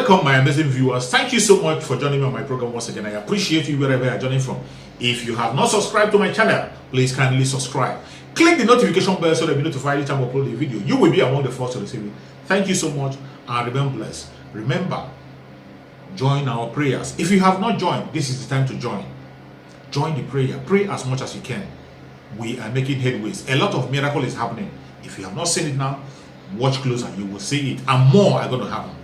Welcome, my amazing viewers. Thank you so much for joining me on my program once again. I appreciate you wherever you're joining from. If you have not subscribed to my channel, please kindly subscribe. Click the notification bell so that you'll be notified each time I upload a video. You will be among the first to receive it. Thank you so much and remain blessed. Remember, join our prayers. If you have not joined, this is the time to join. Join the prayer. Pray as much as you can. We are making headways. A lot of miracle is happening. If you have not seen it now, watch closer. You will see it, and more are going to happen.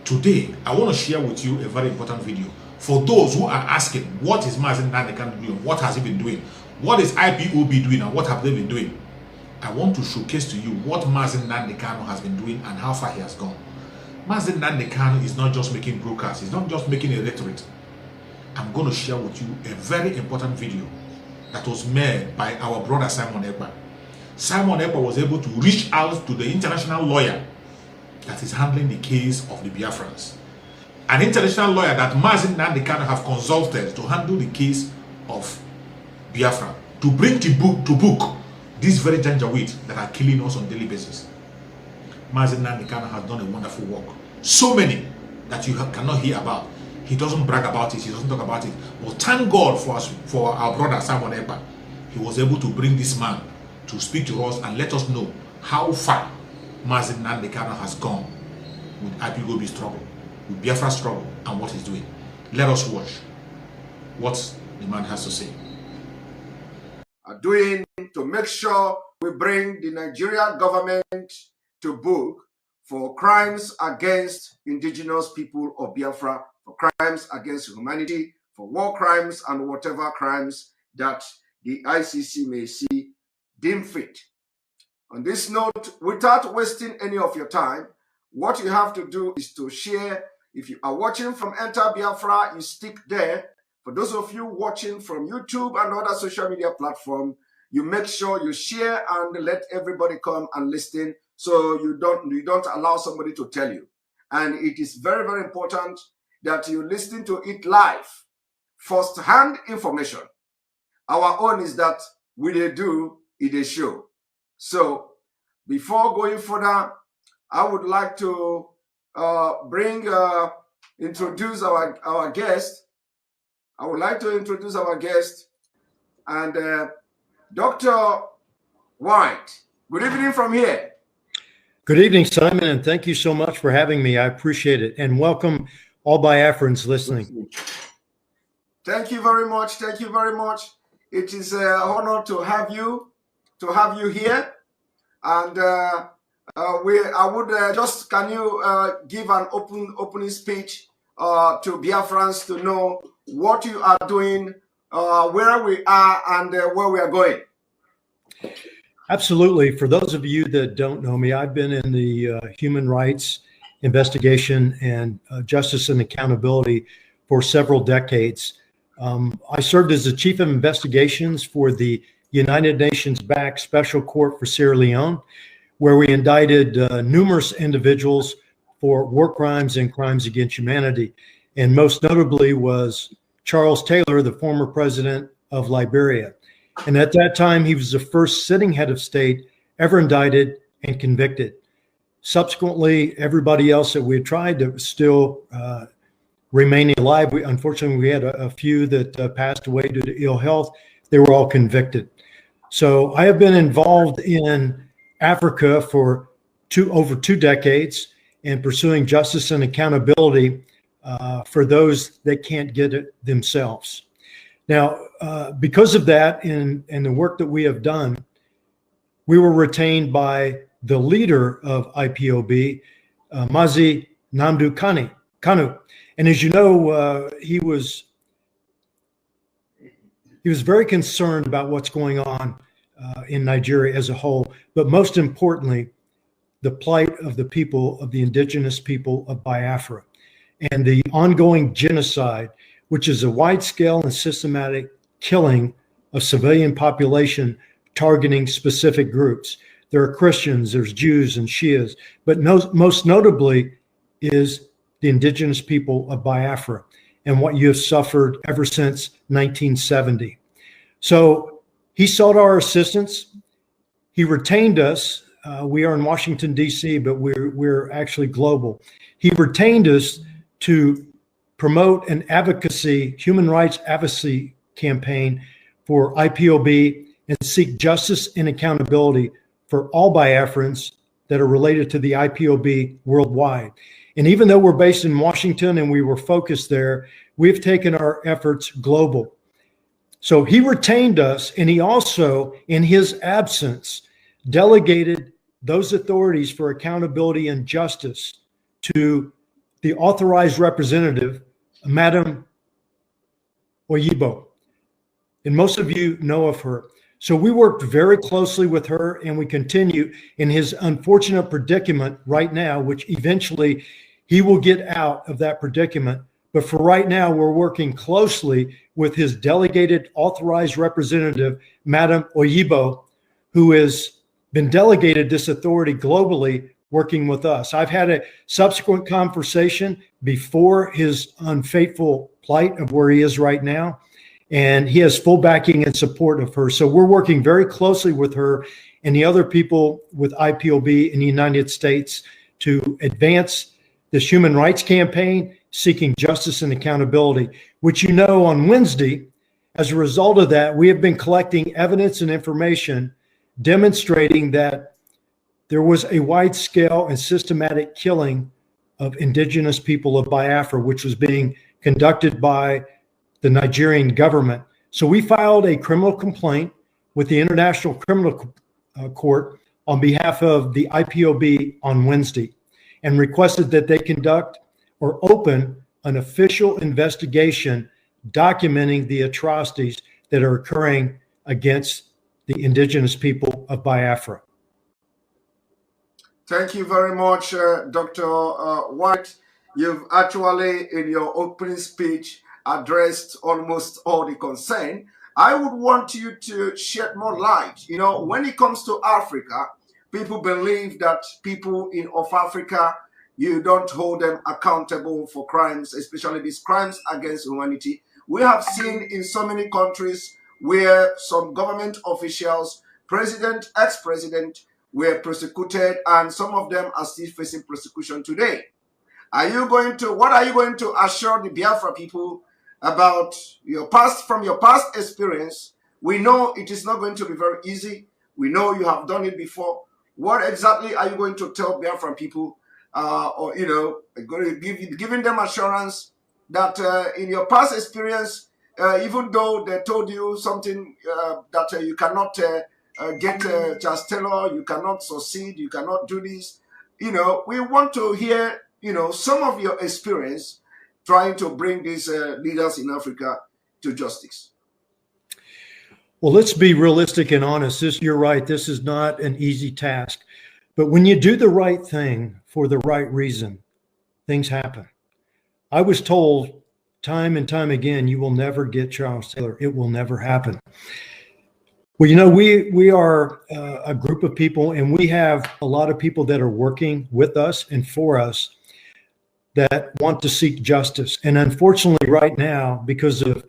Today, I want to share with you a very important video. For those who are asking, what is Mazi Nnamdi Kanu doing? What has he been doing? What is IPOB doing and what have they been doing? I want to showcase to you what Mazi Nnamdi Kanu has been doing and how far he has gone. Mazi Nnamdi Kanu is not just making broadcasts. He's not just making a rhetoric. I'm going to share with you a very important video that was made by our brother Simon Ekpa. Simon Ekpa was able to reach out to the international lawyer that is handling the case of the Biafrans. An international lawyer that Mazi Nnamdi Kanu have consulted to handle the case of Biafra, to bring to book these very janjaweed that are killing us on a daily basis. Mazi Nnamdi Kanu has done a wonderful work. So many that you cannot hear about. He doesn't brag about it, he doesn't talk about it. But thank God for our brother Simon Ekpa. He was able to bring this man to speak to us and let us know how far Mazi Nnamdi Kanu has gone with IPOB struggle, with Biafra struggle, and what he's doing. Let us watch what the man has to say. Are doing to make sure we bring the Nigerian government to book for crimes against indigenous people of Biafra, for crimes against humanity, for war crimes and whatever crimes that the ICC may see deem fit. On this note, without wasting any of your time, what you have to do is to share. If you are watching from Enter Biafra, you stick there. For those of you watching from YouTube and other social media platforms, you make sure you share and let everybody come and listen, so you don't allow somebody to tell you. And it is very, very important that you listen to it live, first-hand information. Our own is that we do it a show. So before going further, I would like to introduce our guest. I would like to introduce our guest, and Dr. White. Good evening from here. Good evening, Simon, and thank you so much for having me. I appreciate it, and welcome all Biafrans listening. Thank you very much. Thank you very much. It is an honor to have you here, and can you give an opening speech to Biafrans to know what you are doing, where we are, and where we are going? Absolutely. For those of you that don't know me, I've been in the human rights investigation and justice and accountability for several decades. I served as the chief of investigations for the United Nations-backed Special Court for Sierra Leone, where we indicted numerous individuals for war crimes and crimes against humanity. And most notably was Charles Taylor, the former president of Liberia. And at that time, he was the first sitting head of state ever indicted and convicted. Subsequently, everybody else that we had tried to still remaining alive. Unfortunately, we had a few that passed away due to ill health. They were all convicted. So I have been involved in Africa for over two decades in pursuing justice and accountability for those that can't get it themselves. Now, because of that and the work that we have done, we were retained by the leader of IPOB, Mazi Nnamdi Kanu. And as you know, he was very concerned about what's going on in Nigeria as a whole, but most importantly, the plight of the people, of the indigenous people of Biafra, and the ongoing genocide, which is a wide-scale and systematic killing of civilian population targeting specific groups. There are Christians, there's Jews and Shias, but most notably is the indigenous people of Biafra and what you have suffered ever since 1970. So he sought our assistance. He retained us we are in Washington, D.C., but we're actually global. He retained us to promote an human rights advocacy campaign for IPOB and seek justice and accountability for all Biafrans that are related to the IPOB worldwide. And even though we're based in Washington and we were focused there, we've taken our efforts global. So he retained us, and he also, in his absence, delegated those authorities for accountability and justice to the authorized representative, Madam Oyibo. And most of you know of her. So we worked very closely with her, and we continue in his unfortunate predicament right now, which eventually he will get out of that predicament. But for right now, we're working closely with his delegated authorized representative, Madam Oyibo, who has been delegated this authority globally, working with us. I've had a subsequent conversation before his unfaithful plight of where he is right now, and he has full backing and support of her. So we're working very closely with her and the other people with IPOB in the United States to advance this human rights campaign, seeking justice and accountability, which, you know, on Wednesday, as a result of that, we have been collecting evidence and information demonstrating that there was a wide-scale and systematic killing of indigenous people of Biafra, which was being conducted by the Nigerian government. So we filed a criminal complaint with the International Criminal Court on behalf of the IPOB on Wednesday and requested that they conduct or open an official investigation documenting the atrocities that are occurring against the indigenous people of Biafra. Thank you very much, Dr. White. You've actually, in your opening speech, addressed almost all the concern. I would want you to shed more light. You know, when it comes to Africa, people believe that people of Africa, you don't hold them accountable for crimes, especially these crimes against humanity. We have seen in so many countries where some government officials, president, ex-president, were persecuted, and some of them are still facing persecution today. What are you going to assure the Biafra people about your past, from your past experience? We know it is not going to be very easy. We know you have done it before. What exactly are you going to tell Biafra people, or, you know, giving them assurance that in your past experience, even though they told you something that you cannot get Charles Taylor, you cannot succeed, you cannot do this, you know, we want to hear, you know, some of your experience trying to bring these leaders in Africa to justice. Well, let's be realistic and honest. You're right. This is not an easy task. But when you do the right thing for the right reason, things happen. I was told time and time again, you will never get Charles Taylor. It will never happen. Well, you know, we are a group of people, and we have a lot of people that are working with us and for us that want to seek justice. And unfortunately, right now, because of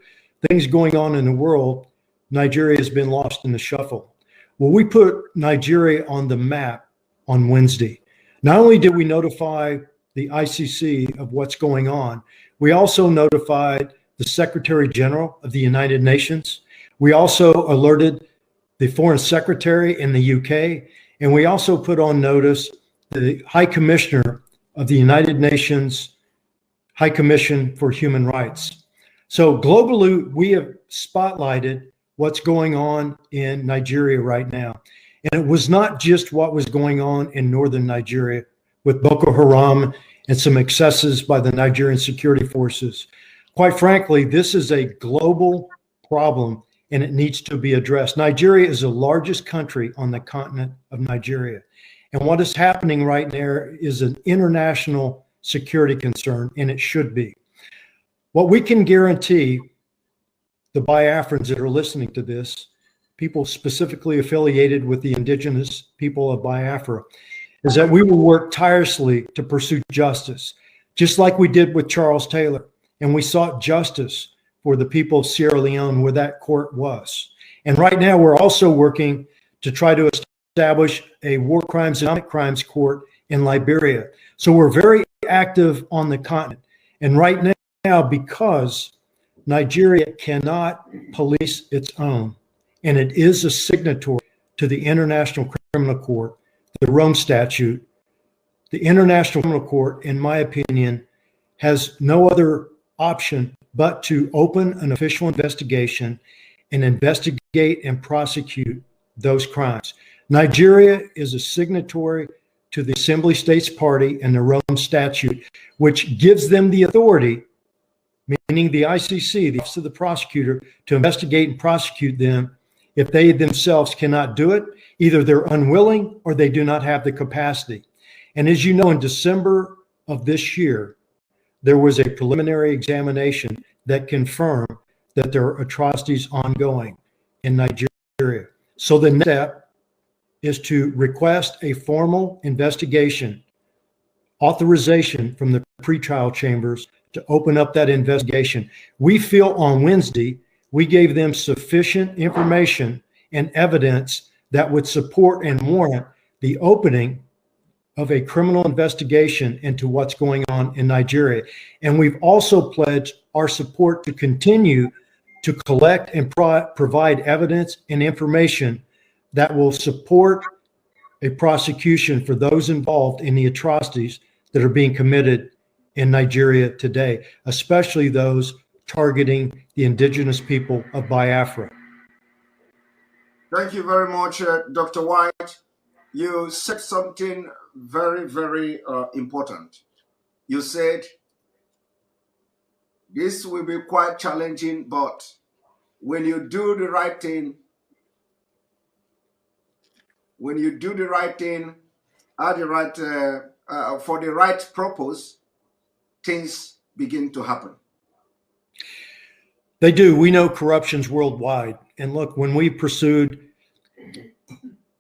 things going on in the world, Nigeria has been lost in the shuffle. Well, we put Nigeria on the map on Wednesday. Not only did we notify the ICC of what's going on, we also notified the Secretary General of the United Nations. We also alerted the Foreign Secretary in the UK, and we also put on notice the High Commissioner of the United Nations High Commission for Human Rights. So globally, we have spotlighted what's going on in Nigeria right now. And it was not just what was going on in northern Nigeria with Boko Haram and some excesses by the Nigerian security forces. Quite frankly, this is a global problem, and it needs to be addressed. Nigeria is the largest country on the continent of Nigeria. And what is happening right there is an international security concern, and it should be. What we can guarantee the Biafrans that are listening to this, people specifically affiliated with the indigenous people of Biafra, is that we will work tirelessly to pursue justice, just like we did with Charles Taylor. And we sought justice for the people of Sierra Leone, where that court was. And right now, we're also working to try to establish a war crimes and economic crimes court in Liberia. So we're very active on the continent. And right now, because Nigeria cannot police its own, and it is a signatory to the International Criminal Court, the Rome Statute, the International Criminal Court, in my opinion, has no other option but to open an official investigation and investigate and prosecute those crimes. Nigeria is a signatory to the Assembly States Party and the Rome Statute, which gives them the authority, meaning the ICC, the Office of the Prosecutor, to investigate and prosecute them if they themselves cannot do it. Either they're unwilling or they do not have the capacity. And as you know, in December of this year, there was a preliminary examination that confirmed that there are atrocities ongoing in Nigeria. So the next step is to request a formal investigation, authorization from the pretrial chambers to open up that investigation. We feel on Wednesday, we gave them sufficient information and evidence that would support and warrant the opening of a criminal investigation into what's going on in Nigeria. And we've also pledged our support to continue to collect and provide evidence and information that will support a prosecution for those involved in the atrocities that are being committed in Nigeria today, especially those targeting the indigenous people of Biafra. Thank you very much, Dr. White. You said something very, very important. You said this will be quite challenging, but when you do the right thing, at the right for the right purpose, things begin to happen. They do. We know corruption's worldwide. And look, when we pursued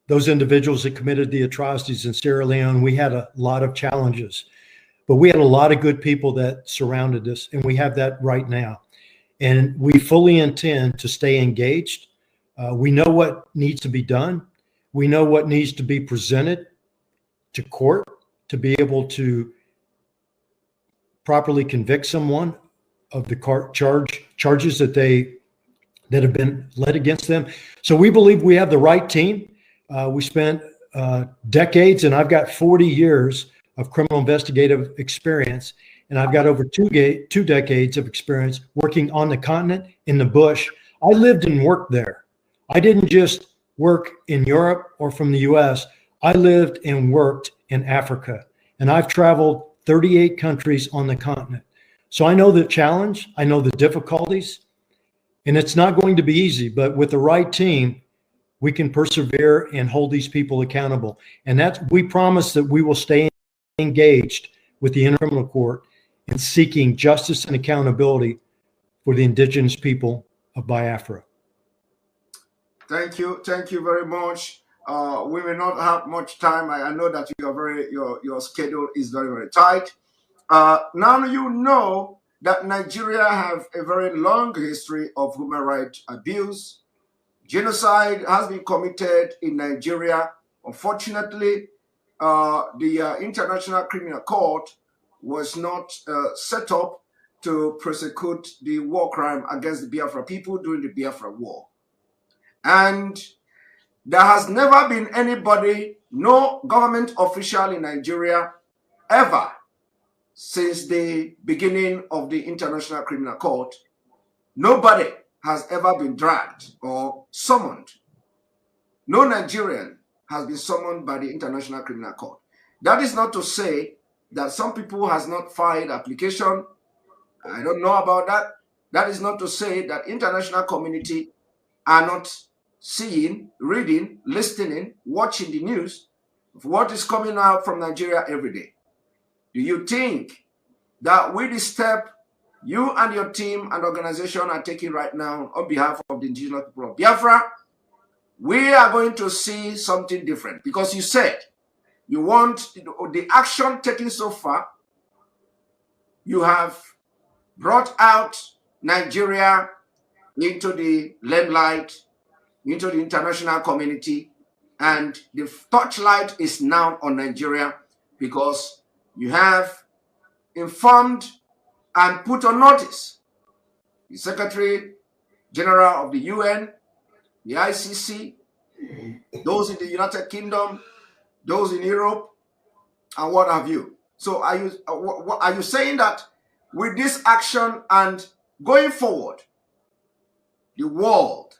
those individuals that committed the atrocities in Sierra Leone, we had a lot of challenges, but we had a lot of good people that surrounded us, and we have that right now. And we fully intend to stay engaged. We know what needs to be done. We know what needs to be presented to court to be able to properly convict someone of the charges that have been led against them. So we believe we have the right team. We spent decades, and I've got 40 years of criminal investigative experience, and I've got over two decades of experience working on the continent, in the bush. I lived and worked there. I didn't just work in Europe or from the US. I lived and worked in Africa, and I've traveled 38 countries on the continent. So I know the challenge, I know the difficulties, and it's not going to be easy, but with the right team, we can persevere and hold these people accountable. And we promise that we will stay engaged with the International Criminal Court in seeking justice and accountability for the indigenous people of Biafra. Thank you very much. We may not have much time. I know that your schedule is very, very tight. Now you know that Nigeria have a very long history of human rights abuse. Genocide has been committed in Nigeria. Unfortunately, the International Criminal Court was not set up to prosecute the war crime against the Biafra people during the Biafra War. And there has never been anybody, no government official in Nigeria, ever, since the beginning of the International Criminal Court, nobody has ever been dragged or summoned. No Nigerian has been summoned by the International Criminal Court. That is not to say that some people has not filed application. I don't know about that. That is not to say that international community are not seeing, reading, listening, watching the news of what is coming out from Nigeria every day. Do you think that with the step you and your team and organization are taking right now on behalf of the indigenous people of Biafra, we are going to see something different? Because you said you want the action taken so far, you have brought out Nigeria into the limelight, into the international community, And the torchlight is now on Nigeria because you have informed and put on notice the Secretary General of the UN, the ICC, those in the United Kingdom, those in Europe, and what have you. So are you saying that with this action and going forward, the world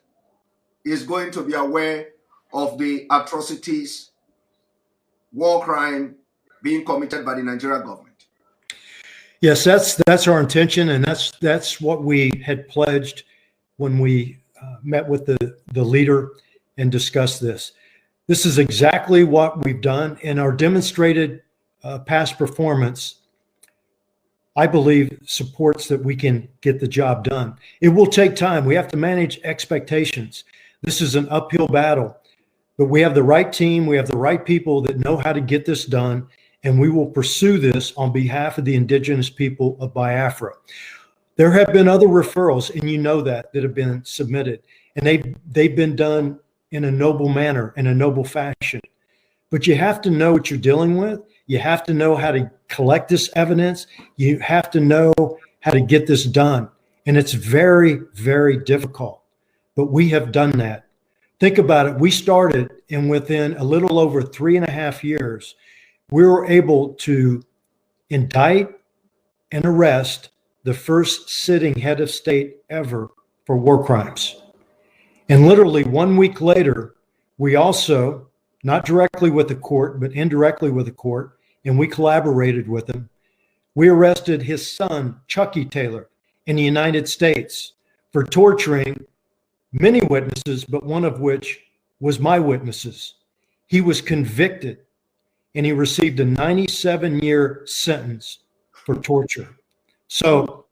is going to be aware of the atrocities, war crime being committed by the Nigerian government? Yes, that's our intention, and that's what we had pledged when we met with the leader and discussed this. This is exactly what we've done, and our demonstrated past performance, I believe, supports that we can get the job done. It will take time. We have to manage expectations. This is an uphill battle, but we have the right team. We have the right people that know how to get this done, and we will pursue this on behalf of the indigenous people of Biafra. There have been other referrals, and you know that have been submitted, and they've been done in a noble manner, in a noble fashion. But you have to know what you're dealing with. You have to know how to collect this evidence. You have to know how to get this done. And it's very, very difficult. But we have done that. Think about it. We started, and within a little over 3.5 years, we were able to indict and arrest the first sitting head of state ever for war crimes. And literally 1 week later, we also, not directly with the court, but indirectly with the court, and we collaborated with him, we arrested his son, Chucky Taylor, in the United States for torturing many witnesses, but one of which was my witnesses. He was convicted, and he received a 97-year sentence for torture. So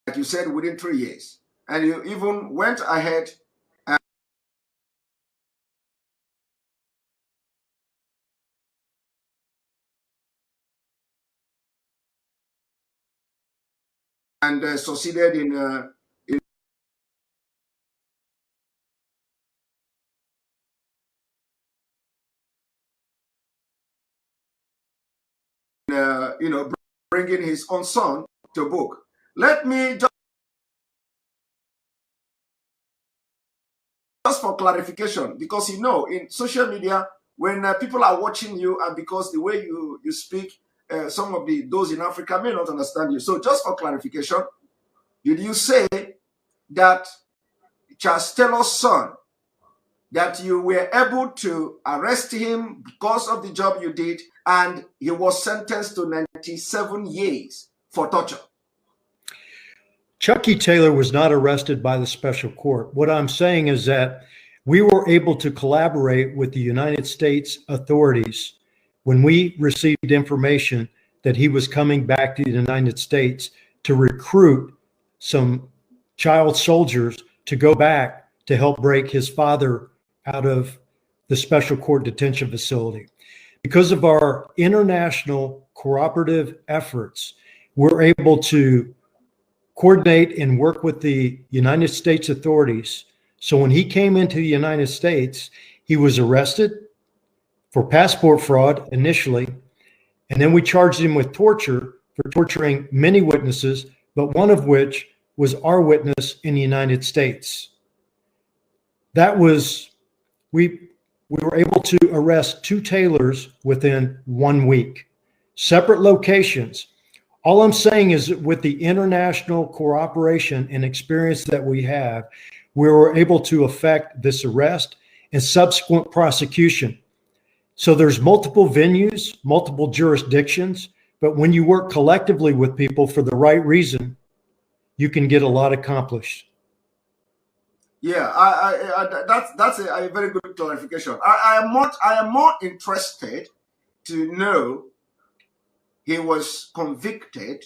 Like you said, within 3 years. And you even went ahead and succeeded in bringing his own son to book. Let me just for clarification, because in social media, when people are watching you, and because the way you speak, some of those in Africa may not understand you. So just for clarification, did you say that Charles Taylor's son, that you were able to arrest him because of the job you did, and he was sentenced to 97 years for torture? Chucky Taylor was not arrested by the special court. What I'm saying is that we were able to collaborate with the United States authorities when we received information that he was coming back to the United States to recruit some child soldiers to go back to help break his father out of the special court detention facility. Because of our international cooperative efforts, we're able to coordinate and work with the United States authorities. So when he came into the United States, he was arrested for passport fraud initially, and then we charged him with torture for torturing many witnesses, but one of which was our witness in the United States. That was, we were able to arrest 2 Taylors within 1 week, separate locations. All I'm saying is that with the international cooperation and experience that we have, we were able to effect this arrest and subsequent prosecution. So there's multiple venues, multiple jurisdictions, but when you work collectively with people for the right reason, you can get a lot accomplished. Yeah, that's a very good clarification. I am more interested to know he was convicted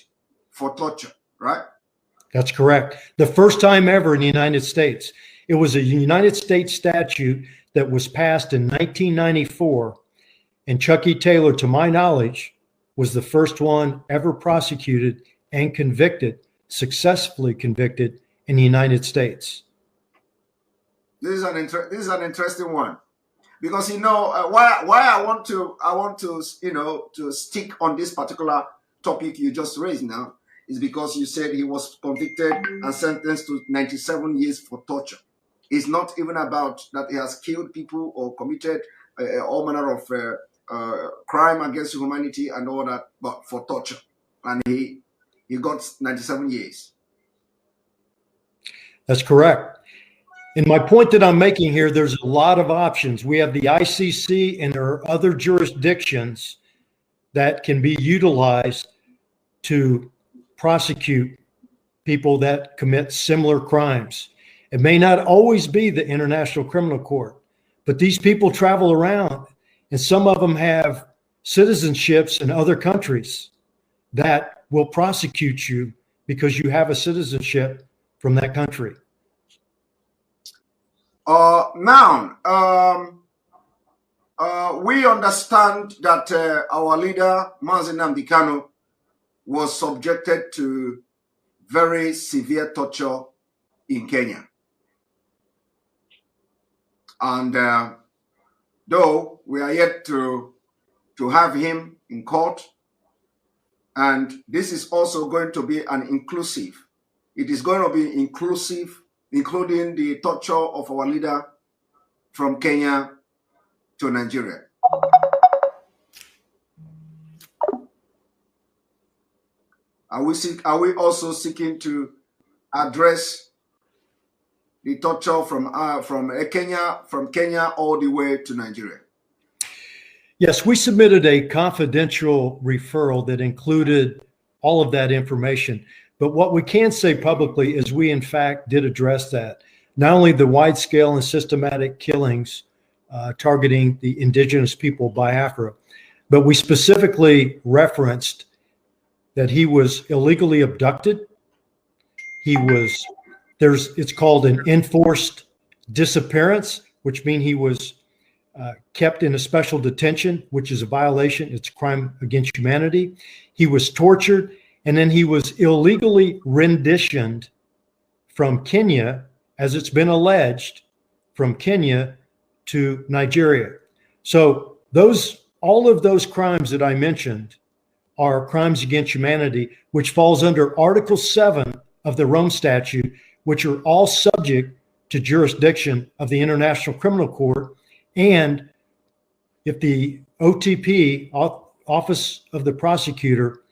for torture, right? That's correct. The first time ever in the United States. It was a United States statute that was passed in 1994, and Chucky Taylor, to my knowledge, was the first one ever prosecuted and convicted, successfully convicted in the United States. This is an interesting one, because why I want to to stick on this particular topic you just raised now is because you said he was convicted and sentenced to 97 years for torture. It's not even about that he has killed people or committed all manner of crime against humanity and all that, but for torture, and he got 97 years. That's correct. And my point that I'm making here, there's a lot of options. We have the ICC, and there are other jurisdictions that can be utilized to prosecute people that commit similar crimes. It may not always be the International Criminal Court, but these people travel around, and some of them have citizenships in other countries that will prosecute you because you have a citizenship from that country. Now, we understand that our leader, Mazi Nnamdi Kanu, was subjected to very severe torture in Kenya. And though we are yet to have him in court, and this is also going to be an inclusive. It is going to be inclusive, including the torture of our leader from Kenya to Nigeria. Are we also seeking to address the torture from Kenya all the way to Nigeria? Yes, we submitted a confidential referral that included all of that information. But what we can say publicly is we, in fact, did address that. Not only the wide-scale and systematic killings targeting the indigenous people of Biafra, but we specifically referenced that he was illegally abducted. It's called an enforced disappearance, which means he was kept in a special detention, which is a violation. It's a crime against humanity. He was tortured, and then he was illegally renditioned from Kenya, as it's been alleged, from Kenya to Nigeria. So all of those crimes that I mentioned are crimes against humanity, which falls under Article 7 of the Rome Statute, which are all subject to jurisdiction of the International Criminal Court. And if the OTP, Office of the Prosecutor,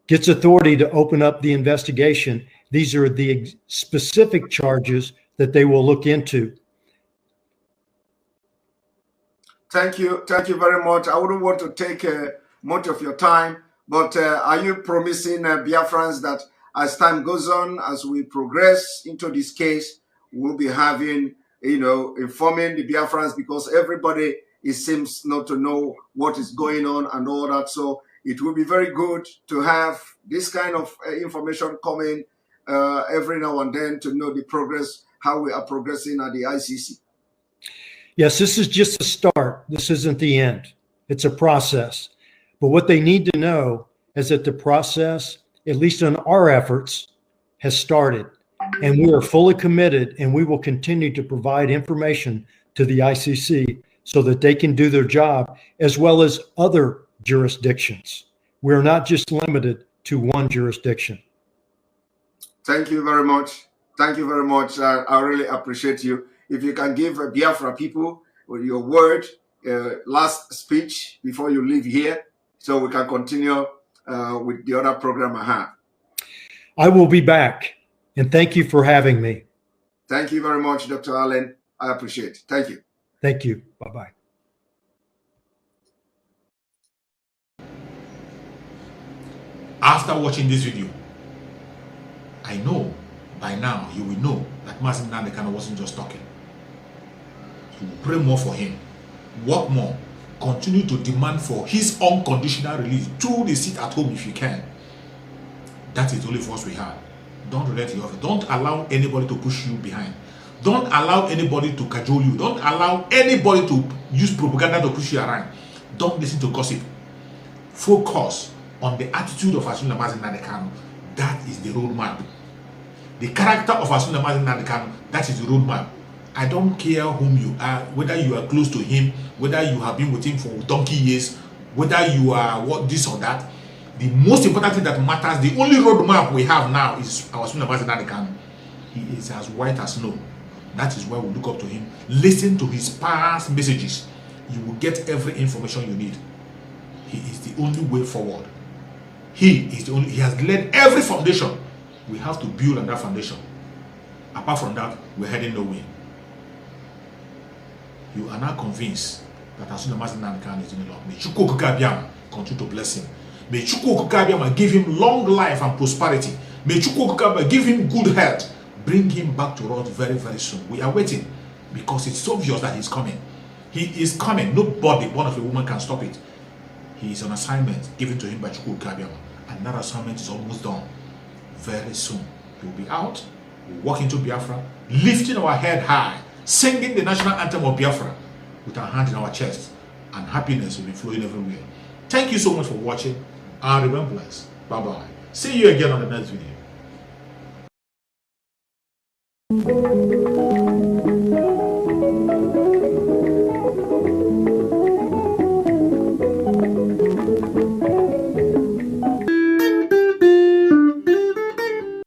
gets authority to open up the investigation, these are the specific charges that they will look into. Thank you very much. I wouldn't want to take much of your time, but are you promising Biafrans that as time goes on, as we progress into this case, we'll be having, informing the Biafrans, because everybody seems not to know what is going on and all that. So it will be very good to have this kind of information coming every now and then to know the progress, how we are progressing at the ICC. Yes, this is just a start. This isn't the end. It's a process. But what they need to know is that the process, at least in our efforts, has started. And we are fully committed, and we will continue to provide information to the ICC so that they can do their job, as well as other jurisdictions. We're not just limited to one jurisdiction. Thank you very much. Thank you very much. I really appreciate you. If you can give Biafra people your word, last speech before you leave here, so we can continue with the other program I have. I will be back, and thank you for having me. Thank you very much, Dr. Allen. I appreciate it. Thank you. Thank you. Bye-bye. After watching this video, I know by now you will know that Mazi Nnamdi Kanu wasn't just talking. You will pray more for him, work more, continue to demand for his unconditional release through the sit at home if you can. That is the only force we have. Don't relent your offer. Don't allow anybody to push you behind. Don't allow anybody to cajole you. Don't allow anybody to use propaganda to push you around. Don't listen to gossip. Focus on the attitude of Mazi Nnamdi Kanu. That is the roadmap. The character of Mazi Nnamdi Kanu, that is the roadmap. I don't care whom you are, whether you are close to him, whether you have been with him for donkey years, whether you are what this or that. The most important thing that matters, the only roadmap we have now is Mazi Nnamdi Kanu. He is as white as snow. That is why we look up to him. Listen to his past messages. You will get every information you need. He is the only way forward. He has laid every foundation. We have to build on that foundation. Apart from that, we're heading nowhere. You are now convinced that as soon as Mazi Nnamdi Kanu is in the Lord, may Chukwu Okike continue to bless him. May Chukwu Okike give him long life and prosperity. May Chukwu Okike give him good health. Bring him back to us very, very soon. We are waiting because it's obvious that he's coming. He is coming. Nobody, one of a woman, can stop it. He is on assignment given to him by Chukwu Okike, and that assignment is almost done. Very soon, he will be out. We'll walk into Biafra, lifting our head high, singing the national anthem of Biafra with our hand in our chest, and happiness will be flowing everywhere. Thank you so much for watching, and remember, blessed. Bye-bye. See you again on the next video.